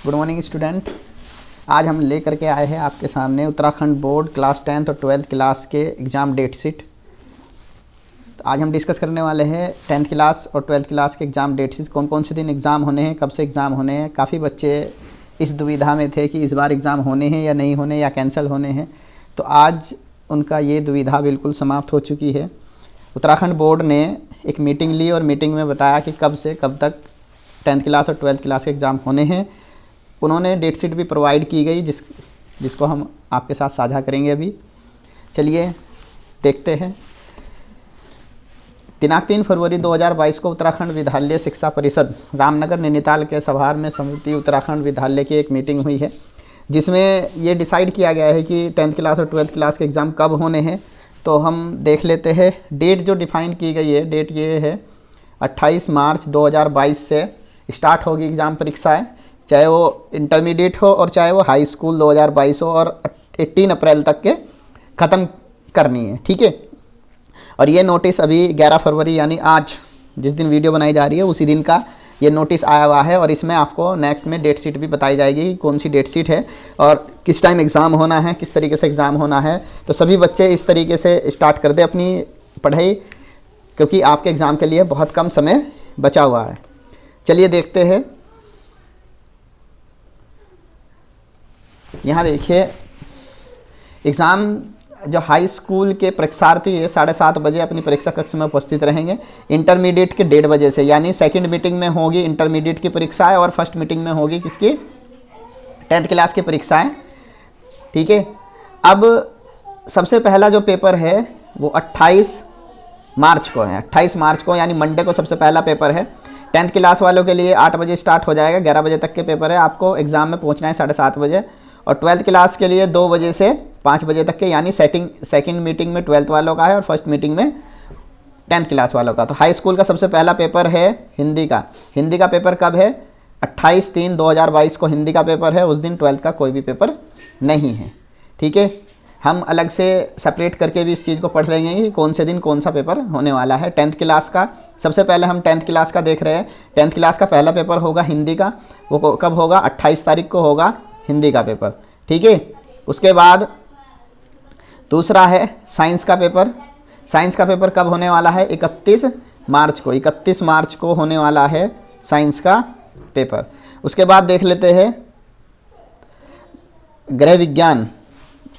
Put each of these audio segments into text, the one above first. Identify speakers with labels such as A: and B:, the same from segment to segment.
A: Good morning student. आज हम लेकर के आए हैं आपके सामने उत्तराखंड बोर्ड क्लास 10th और 12th क्लास के एग्ज़ाम डेट शीट। तो आज हम डिस्कस करने वाले हैं 10th क्लास और 12th क्लास के एग्ज़ाम डेट शीट, कौन कौन से दिन एग्ज़ाम होने हैं, कब से एग्ज़ाम होने हैं। काफ़ी बच्चे इस दुविधा में थे कि इस बार एग्ज़ाम होने हैं या नहीं होने या कैंसिल होने हैं, तो आज उनका ये दुविधा बिल्कुल समाप्त हो चुकी है। उत्तराखंड बोर्ड ने एक मीटिंग ली और मीटिंग में बताया कि कब से कब तक 10th क्लास और 12th क्लास के एग्ज़ाम होने हैं। उन्होंने डेट शीट भी प्रोवाइड की गई जिसको हम आपके साथ साझा करेंगे अभी। चलिए देखते हैं। दिनांक 3 फरवरी 2022 को उत्तराखंड विद्यालय शिक्षा परिषद रामनगर नैनीताल के सभागार में समिति उत्तराखंड विद्यालय की एक मीटिंग हुई है, जिसमें ये डिसाइड किया गया है कि 10th क्लास और 12th क्लास के एग्ज़ाम कब होने हैं। तो हम देख लेते हैं। डेट जो डिफ़ाइन की गई है, डेट ये है 28 मार्च 2022 से स्टार्ट होगी एग्ज़ाम परीक्षाएँ, चाहे वो इंटरमीडिएट हो और चाहे वो हाई स्कूल 2022 हो, और 18 अप्रैल तक के ख़त्म करनी है। ठीक है। और ये नोटिस अभी 11 फरवरी यानी आज जिस दिन वीडियो बनाई जा रही है उसी दिन का ये नोटिस आया हुआ है, और इसमें आपको नेक्स्ट में डेट शीट भी बताई जाएगी कौन सी डेट शीट है और किस टाइम एग्ज़ाम होना है, किस तरीके से एग्ज़ाम होना है। तो सभी बच्चे इस तरीके से स्टार्ट कर दें अपनी पढ़ाई, क्योंकि आपके एग्ज़ाम के लिए बहुत कम समय बचा हुआ है। चलिए देखते हैं। यहाँ देखिए, एग्ज़ाम जो हाई स्कूल के परीक्षार्थी है 7:30 बजे अपनी परीक्षा कक्ष में उपस्थित रहेंगे। इंटरमीडिएट के 1:30 बजे से, यानी सेकंड मीटिंग में होगी इंटरमीडिएट की परीक्षाएं और फर्स्ट मीटिंग में होगी किसकी, 10th क्लास की परीक्षाएं। ठीक है। अब सबसे पहला जो पेपर है वो 28 मार्च को है। 28 मार्च को यानी मंडे को सबसे पहला पेपर है। 10th क्लास वालों के लिए 8 बजे स्टार्ट हो जाएगा, 11 बजे तक के पेपर है। आपको एग्ज़ाम में पहुँचना है 7:30 बजे। और 12th क्लास के लिए 2 बजे से 5 बजे तक के, यानी सेकंड मीटिंग में 12th वालों का है और फर्स्ट मीटिंग में 10th क्लास वालों का। तो हाई स्कूल का सबसे पहला पेपर है हिंदी का। हिंदी का पेपर कब है? 28/3/2022 को हिंदी का पेपर है। उस दिन 12th का कोई भी पेपर नहीं है। ठीक है। हम अलग से सेपरेट करके भी इस चीज़ को पढ़ लेंगे कि कौन से दिन कौन सा पेपर होने वाला है। 10th क्लास का सबसे पहले हम 10th क्लास का देख रहे हैं। 10th क्लास का पहला पेपर होगा हिंदी का। वो कब होगा? 28 तारीख को होगा हिंदी का पेपर। ठीक है। उसके बाद दूसरा है साइंस का पेपर। साइंस का पेपर कब होने वाला है? 31 मार्च को। 31 मार्च को होने वाला है साइंस का पेपर। उसके बाद देख लेते हैं गृह विज्ञान।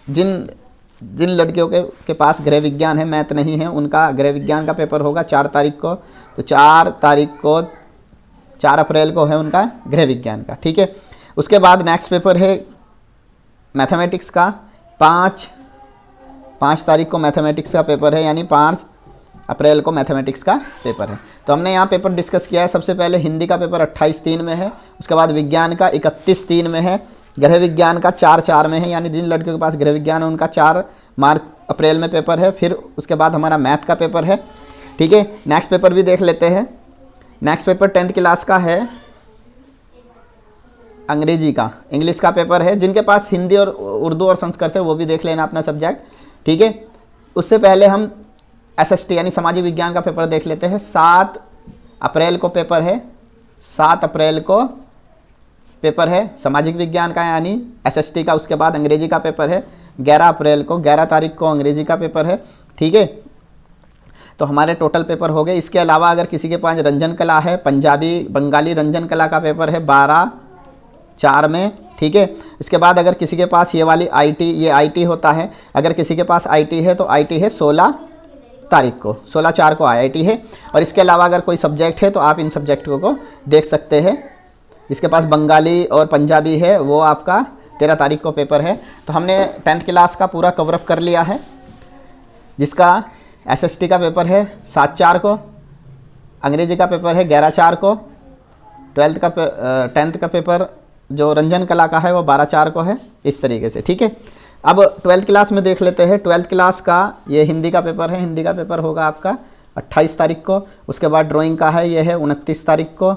A: जिन लड़कियों के पास गृह विज्ञान है, मैथ नहीं है, उनका गृह विज्ञान का पेपर होगा 4 तारीख को। तो 4 अप्रैल को है उनका गृह विज्ञान का। ठीक है। उसके बाद नेक्स्ट पेपर है मैथमेटिक्स का। 5 तारीख को मैथमेटिक्स का पेपर है, यानी 5 अप्रैल को मैथमेटिक्स का पेपर है। तो हमने यहाँ पेपर डिस्कस किया है। सबसे पहले हिंदी का पेपर 28/3 में है। उसके बाद विज्ञान का 31/3 में है। गृह विज्ञान का 4/4 में है, यानी जिन लड़कियों के पास गृह विज्ञान है उनका 4 अप्रैल में पेपर है। फिर उसके बाद हमारा मैथ का पेपर है। ठीक है। नेक्स्ट पेपर भी देख लेते हैं। नेक्स्ट पेपर 10th क्लास का है अंग्रेजी का, इंग्लिश का पेपर है। जिनके पास हिंदी और उर्दू और संस्कृत है वो भी देख लेना अपना सब्जेक्ट। ठीक है। उससे पहले हम SST यानी सामाजिक विज्ञान का पेपर देख लेते हैं। 7 अप्रैल को पेपर है। 7 अप्रैल को पेपर है सामाजिक विज्ञान का यानी SST का। उसके बाद अंग्रेजी का पेपर है 11 अप्रैल को, 11 तारीख को अंग्रेजी का पेपर है। ठीक है। तो हमारे टोटल पेपर हो गए। इसके अलावा अगर किसी के पास रंजन कला है, पंजाबी बंगाली रंजन कला का पेपर है 12/4 में। ठीक है। इसके बाद अगर किसी के पास ये वाली IT, ये IT होता है। अगर किसी के पास IT है तो IT है 16 तारीख को, 16/4 को IIT है। और इसके अलावा अगर कोई सब्जेक्ट है तो आप इन सब्जेक्टों को देख सकते हैं। जिसके पास बंगाली और पंजाबी है वो आपका 13 तारीख को पेपर है। तो हमने 10th क्लास का पूरा कवरअप कर लिया है, जिसका SST का पेपर है 7/4 को, अंग्रेजी का पेपर है 11/4 को, 10th का पेपर जो रंजन कला का है वो 12/4 को है। इस तरीके से। ठीक है। अब 12th क्लास में देख लेते हैं। 12th क्लास का ये हिंदी का पेपर है। हिंदी का पेपर होगा आपका 28 तारीख को। उसके बाद ड्राइंग का है, ये है 29 तारीख को।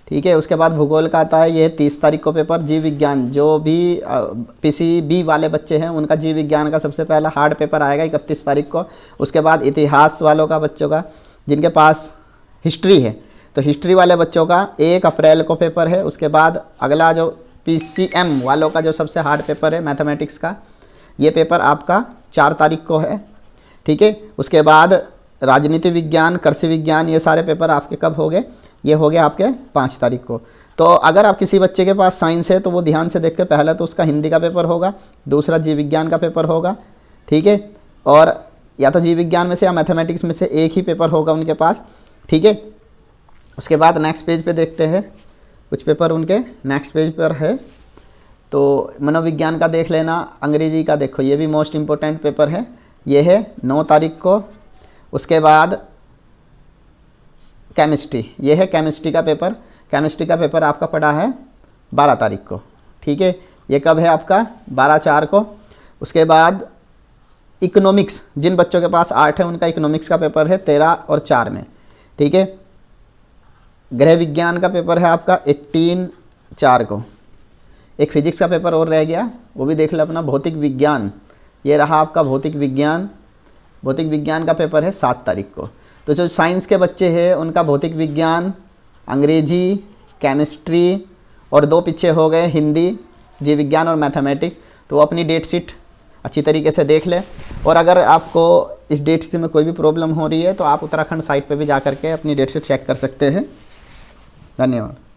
A: ठीक है। उसके बाद भूगोल का आता है, ये 30 तारीख को पेपर। जीव विज्ञान, जो भी PCB वाले बच्चे हैं उनका जीव विज्ञान का सबसे पहला हार्ड पेपर आएगा 31 तारीख को। उसके बाद इतिहास वालों का, बच्चों का जिनके पास हिस्ट्री है तो हिस्ट्री वाले बच्चों का 1 अप्रैल को पेपर है। उसके बाद अगला जो PCM वालों का जो सबसे हार्ड पेपर है मैथमेटिक्स का, ये पेपर आपका 4 तारीख को है, ठीक है। उसके बाद राजनीति विज्ञान, कृषि विज्ञान, ये सारे पेपर आपके कब हो गए, ये हो गए आपके 5 तारीख को। तो अगर आप किसी बच्चे के पास साइंस है तो वो ध्यान से देख के, पहला तो उसका हिंदी का पेपर होगा, दूसरा जीव विज्ञान का पेपर होगा, ठीक है, और या तो जीव विज्ञान में से या मैथमेटिक्स में से एक ही पेपर होगा उनके पास, ठीक है। उसके बाद नेक्स्ट पेज पे देखते हैं, कुछ पेपर उनके नेक्स्ट पेज पर है। तो मनोविज्ञान का देख लेना, अंग्रेजी का देखो, ये भी मोस्ट इम्पोर्टेंट पेपर है, ये है 9 तारीख को। उसके बाद केमिस्ट्री, ये है केमिस्ट्री का पेपर। केमिस्ट्री का पेपर आपका पड़ा है 12 तारीख को, ठीक है। ये कब है आपका 12/4 को। उसके बाद इकोनॉमिक्स, जिन बच्चों के पास आर्ट है उनका इकोनॉमिक्स का पेपर है 13 और 4 में, ठीक है। गृह विज्ञान का पेपर है आपका 18/4 को। एक फिजिक्स का पेपर और रह गया, वो भी देख लो अपना, भौतिक विज्ञान, ये रहा आपका भौतिक विज्ञान। भौतिक विज्ञान का पेपर है 7 तारीख को। तो जो साइंस के बच्चे हैं उनका भौतिक विज्ञान, अंग्रेजी, केमिस्ट्री और 2 पीछे हो गए हिंदी, जीव विज्ञान और मैथमेटिक्स। तो वो अपनी डेट शीट अच्छी तरीके से देख लें। और अगर आपको इस डेट शीट में कोई भी प्रॉब्लम हो रही है तो आप उत्तराखंड साइट पे भी जा करके अपनी डेट शीट चेक कर सकते हैं। धन्यवाद।